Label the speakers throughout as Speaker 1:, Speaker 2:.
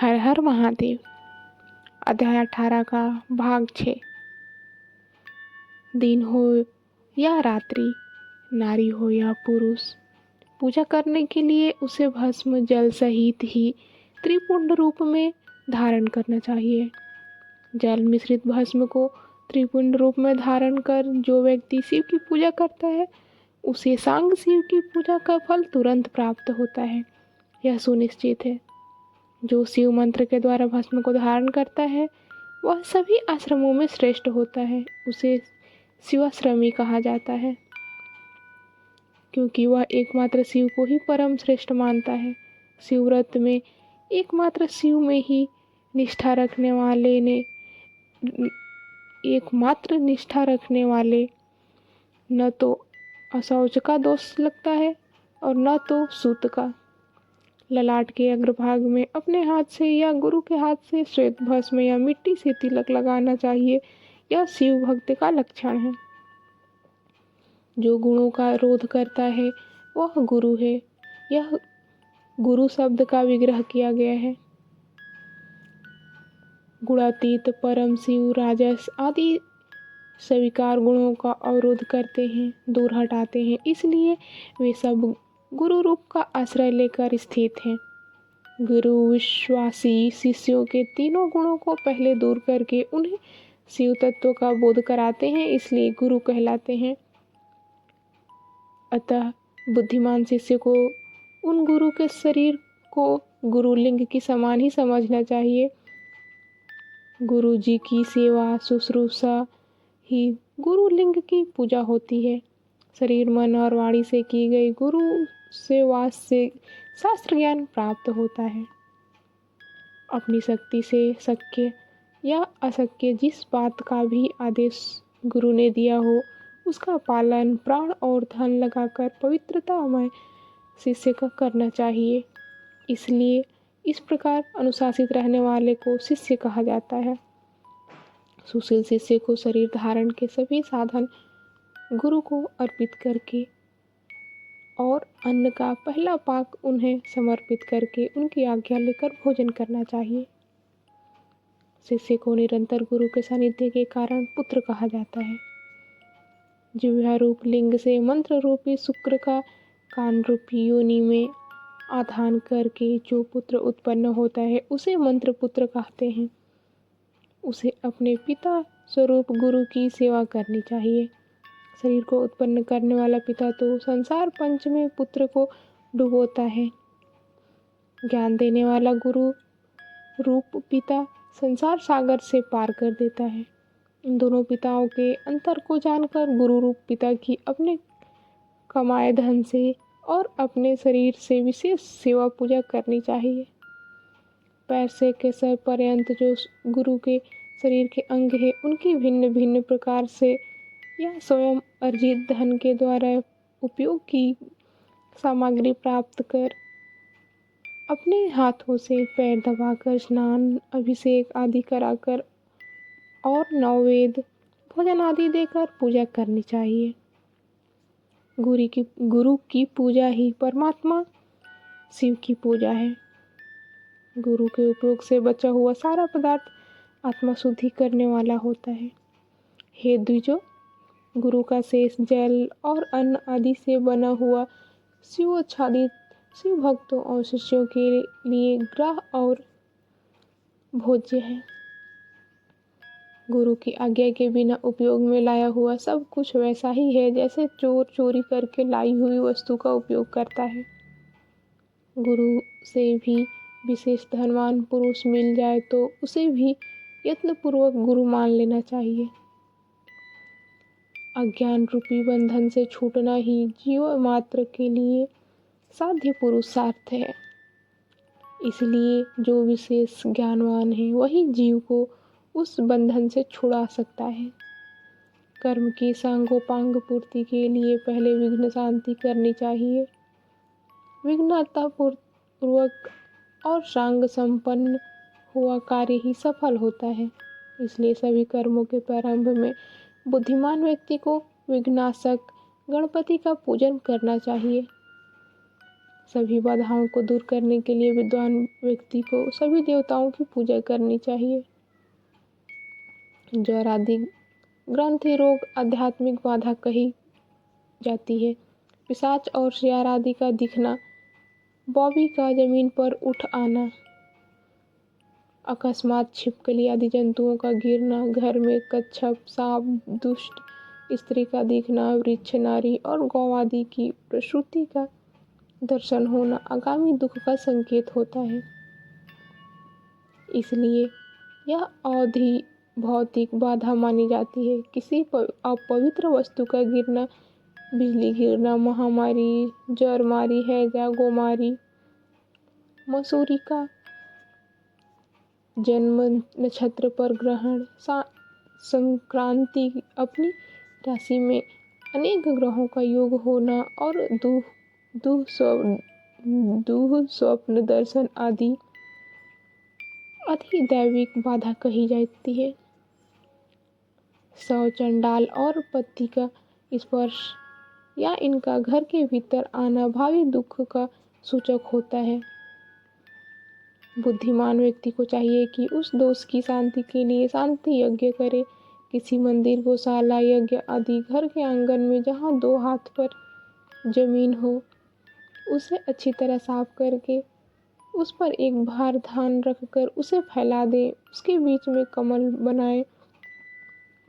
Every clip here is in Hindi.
Speaker 1: हर हर महादेव। अध्याय 18 का भाग 6। दिन हो या रात्रि, नारी हो या पुरुष, पूजा करने के लिए उसे भस्म जल सहित ही त्रिपुंड रूप में धारण करना चाहिए। जल मिश्रित भस्म को त्रिपुंड रूप में धारण कर जो व्यक्ति शिव की पूजा करता है उसे सांग शिव की पूजा का फल तुरंत प्राप्त होता है, यह सुनिश्चित है। जो शिव मंत्र के द्वारा भस्म को धारण करता है वह सभी आश्रमों में श्रेष्ठ होता है, उसे शिवाश्रमी कहा जाता है, क्योंकि वह एकमात्र शिव को ही परम श्रेष्ठ मानता है। शिव व्रत में एकमात्र शिव में ही निष्ठा रखने वाले न तो अशौच का दोष लगता है और न तो सूत का। ललाट के अग्रभाग में अपने हाथ से या गुरु के हाथ से श्वेत भस्म या मिट्टी से तिलक लगाना चाहिए, यह शिव भक्त का लक्षण है। जो गुणों का रोध करता है वह गुरु है, यह गुरु शब्द का विग्रह किया गया है। गुणातीत परम शिव राजस आदि स्वीकार गुणों का अवरोध करते हैं, दूर हटाते हैं, इसलिए वे सब गुरु रूप का आश्रय लेकर स्थित हैं। गुरु विश्वासी शिष्यों के तीनों गुणों को पहले दूर करके उन्हें शिव तत्व का बोध कराते हैं, इसलिए गुरु कहलाते हैं। अतः बुद्धिमान शिष्य को उन गुरु के शरीर को गुरुलिंग की समान ही समझना चाहिए। गुरु जी की सेवा शुश्रूषा ही गुरुलिंग की पूजा होती है। शरीर मन और वाणी से की गई गुरु सेवा से शास्त्र ज्ञान प्राप्त होता है। अपनी शक्ति से शक्य या अशक्य जिस बात का भी आदेश गुरु ने दिया हो उसका पालन प्राण और धन लगाकर पवित्रतामय शिष्य का करना चाहिए। इसलिए इस प्रकार अनुशासित रहने वाले को शिष्य कहा जाता है। सुशील शिष्य को शरीर धारण के सभी साधन गुरु को अर्पित करके और अन्न का पहला पाक उन्हें समर्पित करके उनकी आज्ञा लेकर भोजन करना चाहिए। शिष्य को निरंतर गुरु के सानिध्य के कारण पुत्र कहा जाता है। जिह्वा रूप लिंग से मंत्र रूपी शुक्र का कान रूपी योनि में आधान करके जो पुत्र उत्पन्न होता है उसे मंत्र पुत्र कहते हैं। उसे अपने पिता स्वरूप गुरु की सेवा करनी चाहिए। शरीर को उत्पन्न करने वाला पिता तो संसार पंच में पुत्र को डुबोता है। ज्ञान देने वाला गुरु रूप पिता संसार सागर से पार कर देता है। इन दोनों पिताओं के अंतर को जानकर गुरु रूप पिता की अपने कमाए धन से और अपने शरीर से विशेष सेवा पूजा करनी चाहिए। पैर से केसर पर्यंत जो गुरु के शरीर के अंग है उनकी भिन्न भिन्न प्रकार से या स्वयं अर्जित धन के द्वारा उपयोग की सामग्री प्राप्त कर अपने हाथों से पैर दबाकर स्नान अभिषेक आदि कराकर और नववेद भोजन आदि देकर पूजा करनी चाहिए। गुरु की पूजा ही परमात्मा शिव की पूजा है। गुरु के उपयोग से बचा हुआ सारा पदार्थ आत्मा शुद्धि करने वाला होता है। हे द्विजों, गुरु का शेष जल और अन्न आदि से बना हुआ शिवोच्छादित शिव भक्तों और शिष्यों के लिए ग्रह और भोज्य है। गुरु की आज्ञा के बिना उपयोग में लाया हुआ सब कुछ वैसा ही है जैसे चोर चोरी करके लाई हुई वस्तु का उपयोग करता है। गुरु से भी विशेष धनवान पुरुष मिल जाए तो उसे भी यत्नपूर्वक गुरु मान लेना चाहिए। अज्ञान रूपी बंधन से छूटना ही जीव मात्र के लिए साध्य पुरुषार्थ है। इसलिए जो विशेष ज्ञानवान है वही जीव को उस बंधन से छुड़ा सकता है। कर्म की सांगोपांग पूर्ति के लिए पहले विघ्न शांति करनी चाहिए। विघ्नता पूर्वक और सांग संपन्न हुआ कार्य ही सफल होता है। इसलिए सभी कर्मों के प्रारंभ में बुद्धिमान व्यक्ति को विघ्नाशक गणपति का पूजन करना चाहिए। सभी बाधाओं को दूर करने के लिए विद्वान व्यक्ति को सभी देवताओं की पूजा करनी चाहिए। ज्वर आदि ग्रंथि रोग आध्यात्मिक बाधा कही जाती है। पिशाच और शियार आदि का दिखना, बॉबी का जमीन पर उठ आना, अकस्मात छिपकली आदि जंतुओं का गिरना, घर में कच्छप, सांप, दुष्ट स्त्री का दिखना, वृक्ष, नारी और गौ आदि की प्रसूति का दर्शन होना आगामी दुख का संकेत होता है। इसलिए यह अवधि भौतिक बाधा मानी जाती है। किसी अपवित्र वस्तु का गिरना, बिजली गिरना, महामारी, जरमारी, हैजा, गोमारी, मसूरी का जन्म नक्षत्र पर ग्रहण, संक्रांति, अपनी राशि में अनेक ग्रहों का योग होना और दुह स्वप्न दर्शन आदि अधिदैविक बाधा कही जाती है। शव, चंडाल और पत्ती का स्पर्श या इनका घर के भीतर आना भावी दुख का सूचक होता है। बुद्धिमान व्यक्ति को चाहिए कि उस दोष की शांति के लिए शांति यज्ञ करे। किसी मंदिर, गौशाला, यज्ञ आदि घर के आंगन में जहाँ 2 हाथ पर जमीन हो, उसे अच्छी तरह साफ करके उस पर एक भार धान रखकर उसे फैला दें। उसके बीच में कमल बनाएं,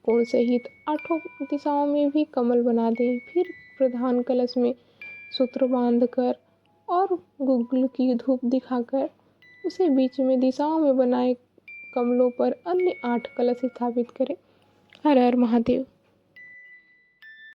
Speaker 1: कोण सहित 8 दिशाओं में भी कमल बना दें। फिर प्रधान कलश में सूत्र बांधकर और गुग्गुल की धूप दिखाकर उसे बीच में दिशाओं में बनाए कमलों पर अन्य 8 कलश स्थापित करें। हर हर महादेव।